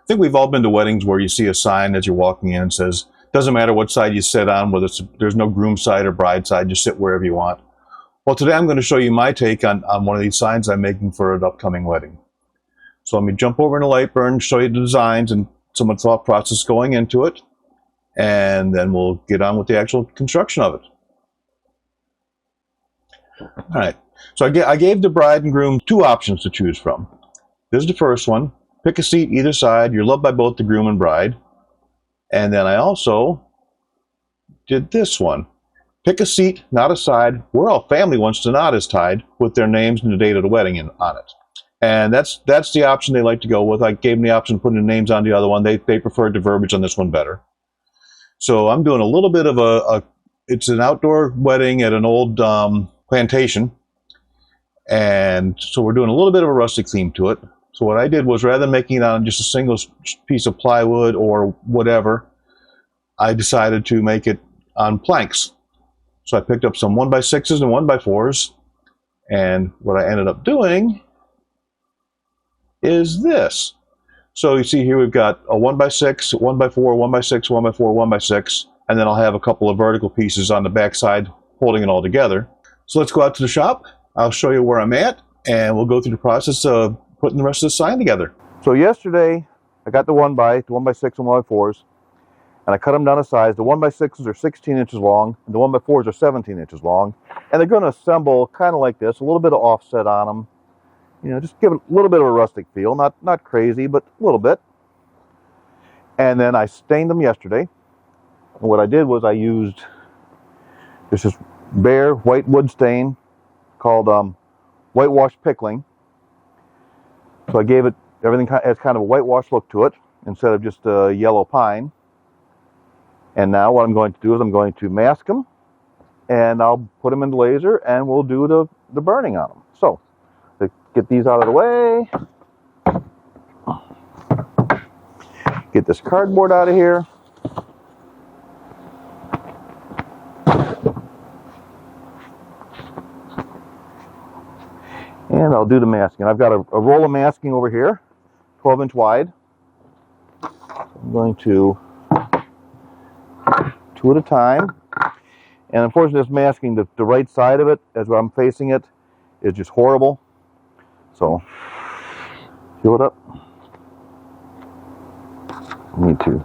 think we've all been to weddings where you see a sign as you're walking in that says, doesn't matter what side you sit on, whether there's no groom side or bride side, just sit wherever you want. Well, today I'm going to show you my take on one of these signs I'm making for an upcoming wedding. So let me jump over into Lightburn, show you the designs and some of the thought process going into it, and then we'll get on with the actual construction of it. All right, so I gave the bride and groom two options to choose from. This is the first one. Pick a seat either side. You're loved by both the groom and bride. And then I also did this one. Pick a seat, not a side. We're all family once the knot is tied with their names and the date of the wedding on it. And that's the option they like to go with. I gave them the option of putting the names on the other one. They preferred the verbiage on this one better. So I'm doing a little bit of it's an outdoor wedding at an old plantation. And so we're doing a little bit of a rustic theme to it. So what I did was, rather than making it on just a single piece of plywood or whatever, I decided to make it on planks. So I picked up some 1x6s and 1x4s, and what I ended up doing is this. So you see here we've got a 1x6, 1x4, 1x6, 1x4, 1x6, and then I'll have a couple of vertical pieces on the back side holding it all together. So let's go out to the shop. I'll show you where I'm at, and we'll go through the process of putting the rest of the sign together. So yesterday I got the 1x6 and 1x4s, and I cut them down to size. The 1x6s are 16 inches long, and the 1x4s are 17 inches long, and they're going to assemble kind of like this, a little bit of offset on them, you know, just give it a little bit of a rustic feel, not crazy, but a little bit. And then I stained them yesterday, and what I did was I used this bare white wood stain called whitewash pickling. So I gave it everything as kind of a whitewash look to it instead of just a yellow pine. And now what I'm going to do is I'm going to mask them, and I'll put them in the laser, and we'll do the burning on them. So to get these out of the way, get this cardboard out of here. And I'll do the masking. I've got a roll of masking over here, 12-inch wide. I'm going to two at a time. And unfortunately, this masking, the right side of it, as I'm facing it, is just horrible. So, fill it up. I need to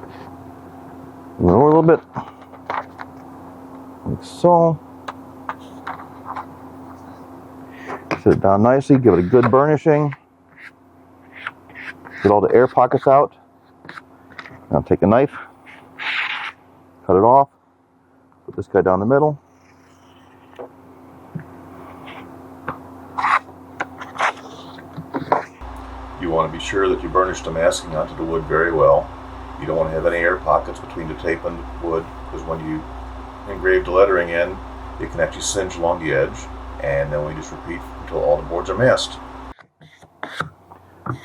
lower a little bit, like so. Sit it down nicely, give it a good burnishing. Get all the air pockets out. Now take a knife, cut it off, put this guy down the middle. You want to be sure that you burnish the masking onto the wood very well. You don't want to have any air pockets between the tape and the wood, because when you engrave the lettering in, it can actually singe along the edge. And then we just repeat until all the boards are masked.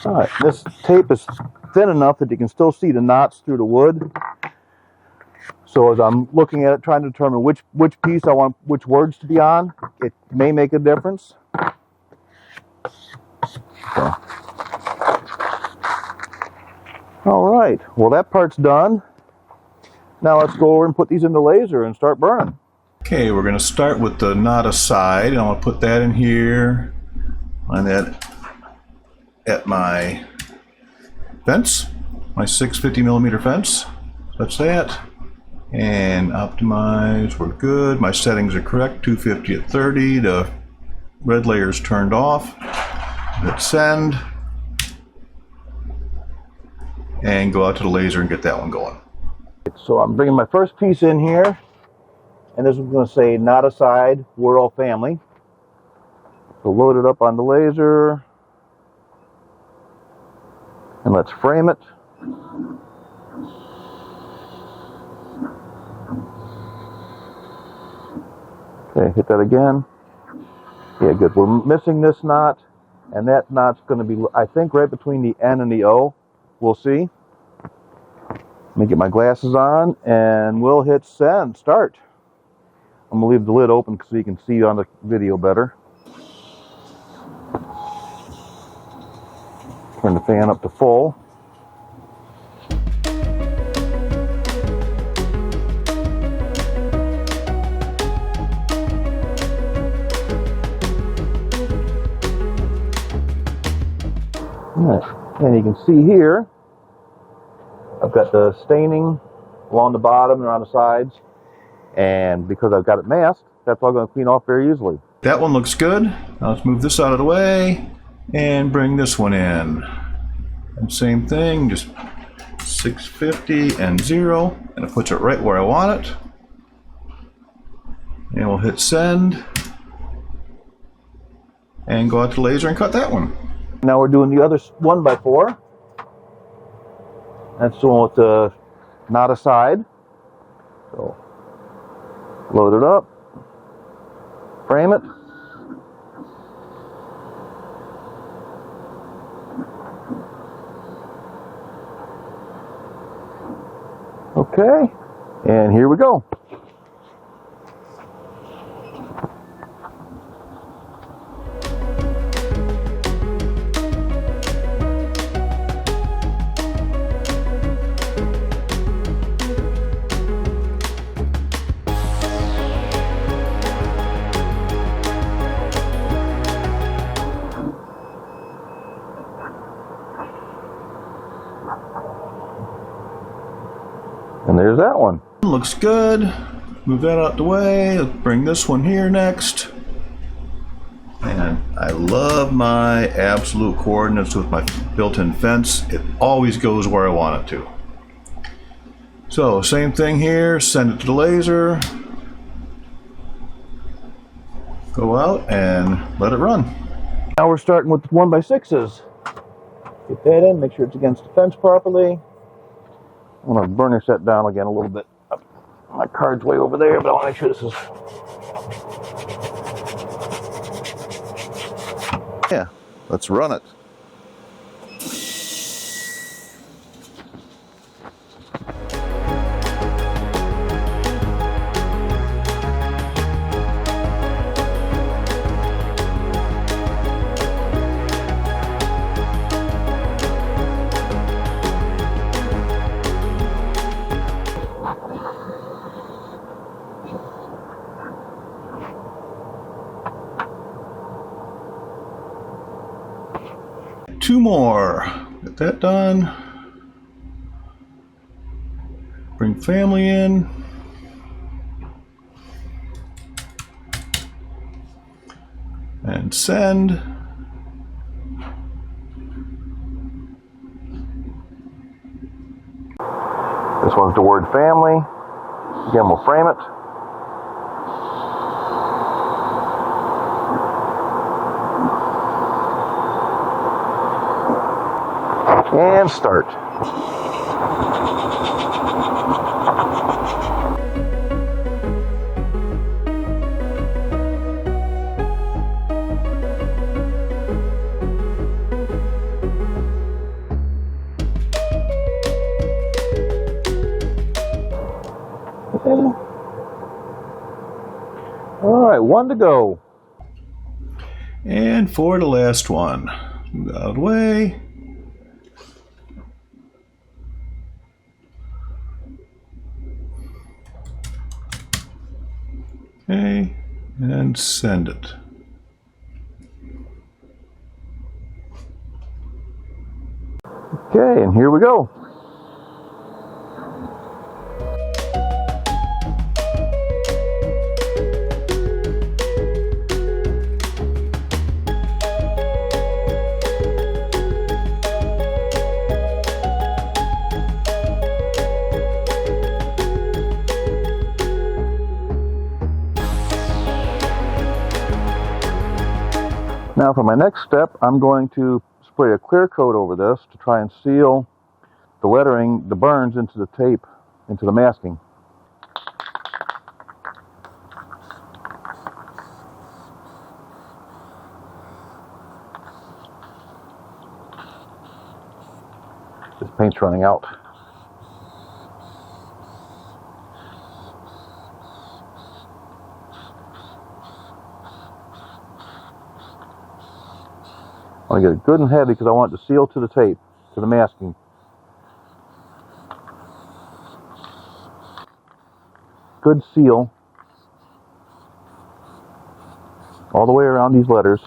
Alright, this tape is thin enough that you can still see the knots through the wood. So as I'm looking at it, trying to determine which piece I want, which words to be on, it may make a difference. So. Alright, well that part's done. Now let's go over and put these in the laser and start burning. Okay, we're going to start with the knot aside, and I'm going to put that in here, line that at my fence, my 650mm fence. That's that. And optimize, we're good. My settings are correct, 250 at 30. The red layer is turned off. Hit send. And go out to the laser and get that one going. So I'm bringing my first piece in here. And this is going to say, not aside, we're all family. So load it up on the laser. And let's frame it. Okay, hit that again. Yeah, good. We're missing this knot. And that knot's going to be, I think, right between the N and the O. We'll see. Let me get my glasses on, and we'll hit send, start. I'm going to leave the lid open so you can see on the video better. Turn the fan up to full. Right. And you can see here, I've got the staining along the bottom and around the sides. And because I've got it masked, that's all going to clean off very easily. That one looks good. Now let's move this out of the way and bring this one in. And same thing, just 650 and 0, and it puts it right where I want it. And we'll hit send and go out to the laser and cut that one. Now we're doing the other 1x4. That's the one with the knot aside. So load it up, frame it. Okay, and here we go. And there's that one. Looks good. Move that out the way. Let's bring this one here next. And I love my absolute coordinates with my built-in fence. It always goes where I want it to. So same thing here. Send it to the laser. Go out and let it run. Now we're starting with 1x6s. Get that in. Make sure it's against the fence properly. I'm going to burner set down again a little bit. My card's way over there, but I want to make sure this is... Yeah, let's run it. Two more. Get that done. Bring family in. And send. This one's the word family. Again, we'll frame it. And start. All right, one to go. And for the last one, move out of the way. Okay, and send it. Okay, and here we go. Now for my next step, I'm going to spray a clear coat over this to try and seal the lettering, the burns into the tape, into the masking. This paint's running out. I want to get it good and heavy because I want it to seal to the tape, to the masking. Good seal all the way around these letters.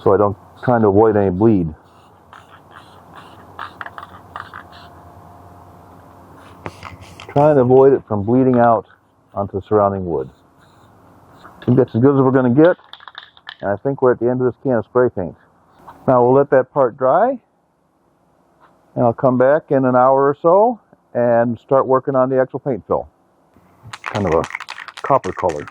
so I don't trying to avoid any bleed. Trying to avoid it from bleeding out onto the surrounding wood. I think that's as good as we're going to get, and I think we're at the end of this can of spray paint. Now we'll let that part dry, and I'll come back in an hour or so and start working on the actual paint fill. Kind of a copper color.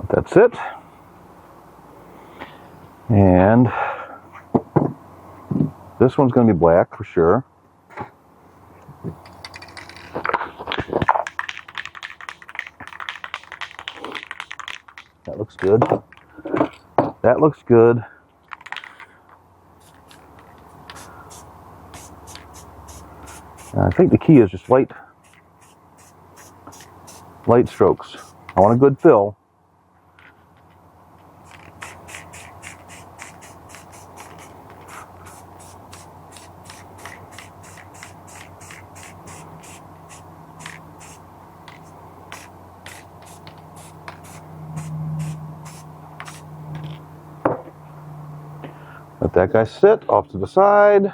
That's it. And this one's going to be black for sure. That looks good. That looks good. And I think the key is just light strokes. I want a good fill. Let that guy sit off to the side.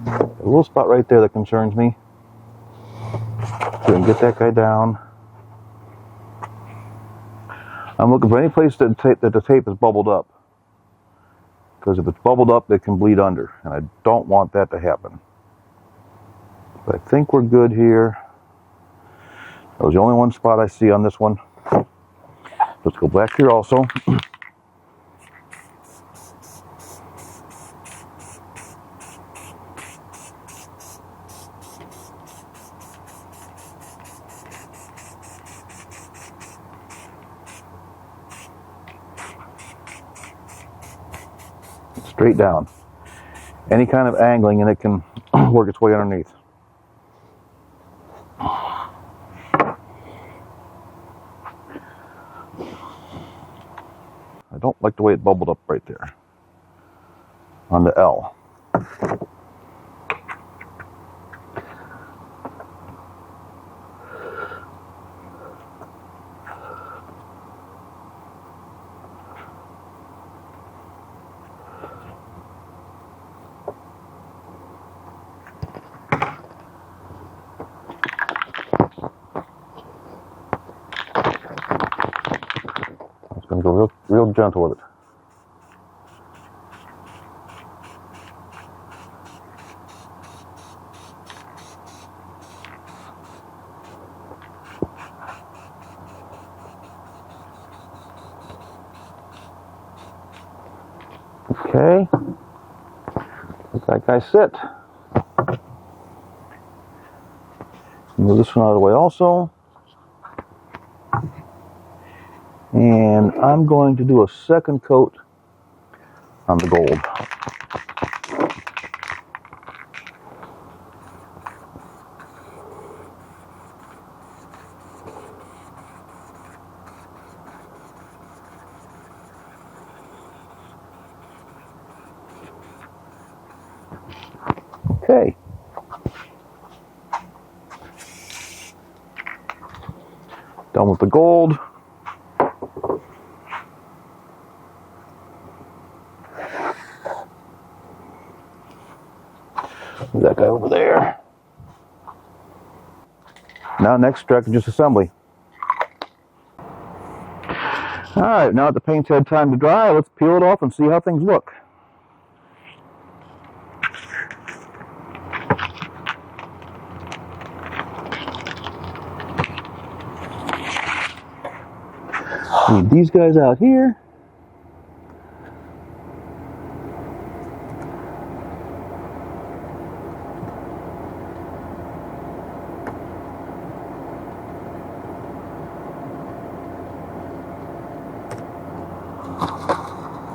A little spot right there that concerns me. So we can get that guy down. I'm looking for any place that the tape is bubbled up. Because if it's bubbled up, it can bleed under. And I don't want that to happen. But I think we're good here. That was the only one spot I see on this one. Let's go back here also. Straight down. Any kind of angling and it can work its way underneath. I don't like the way it bubbled up right there on the L. I'm going to go real gentle with it. Okay, let that guy sit. Move this one out of the way also. And I'm going to do a second coat on the gold. Okay. Done with the gold. Move that guy over there. Now next track is just assembly. Alright, now that the paint's had time to dry, let's peel it off and see how things look. Need these guys out here.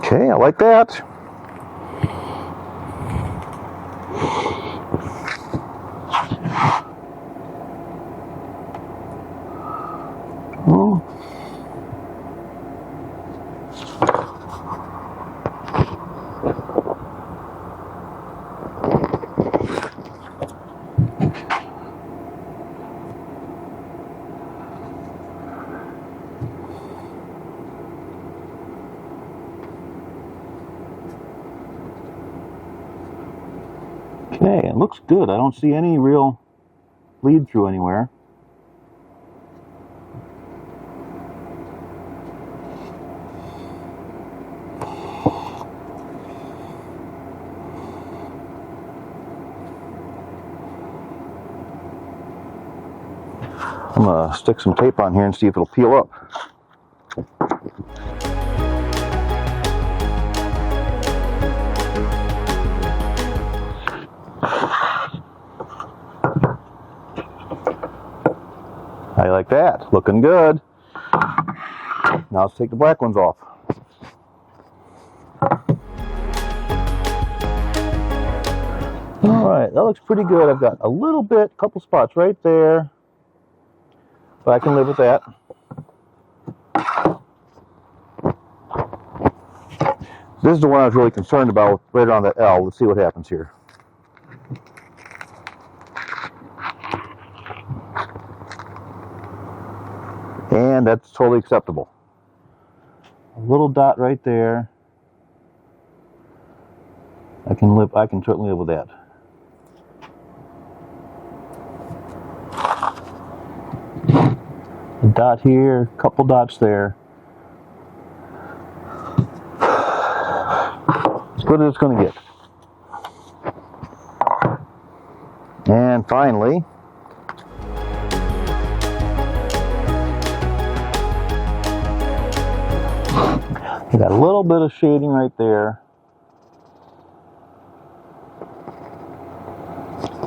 Okay, I like that. Okay, it looks good. I don't see any real bleed through anywhere. I'm going to stick some tape on here and see if it'll peel up. How you like that? Looking good. Now let's take the black ones off. Alright, that looks pretty good. I've got a little bit, couple spots right there, but I can live with that. This is the one I was really concerned about, right around that L. Let's see what happens here. And that's totally acceptable. A little dot right there. I can certainly live with that. A dot here, a couple dots there. As good as it's going to get. And finally, you got a little bit of shading right there.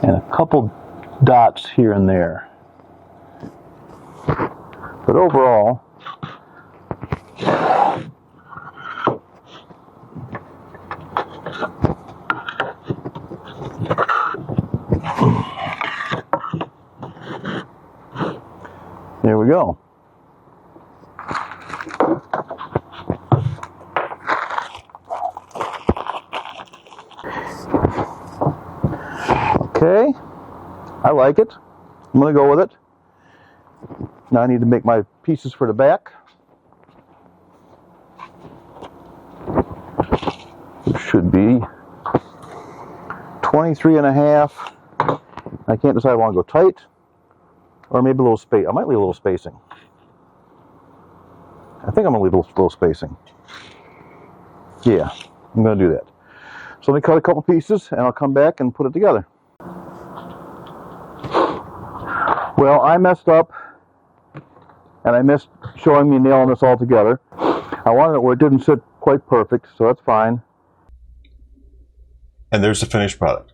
And a couple dots here and there. But overall, there we go. Okay, I like it. I'm going to go with it. Now I need to make my pieces for the back. It should be 23.5. I can't decide if I want to go tight or maybe a little space. I might leave a little spacing. I think I'm going to leave a little spacing. Yeah, I'm going to do that. So let me cut a couple pieces and I'll come back and put it together. Well, I messed up and I missed showing me nailing this all together. I wanted it where it didn't sit quite perfect, so that's fine. And there's the finished product.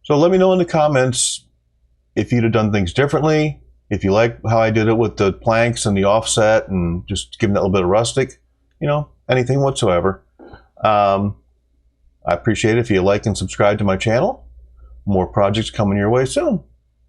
So let me know in the comments if you'd have done things differently, if you like how I did it with the planks and the offset and just giving that a little bit of rustic, you know, anything whatsoever. I appreciate it if you like and subscribe to my channel. More projects coming your way soon.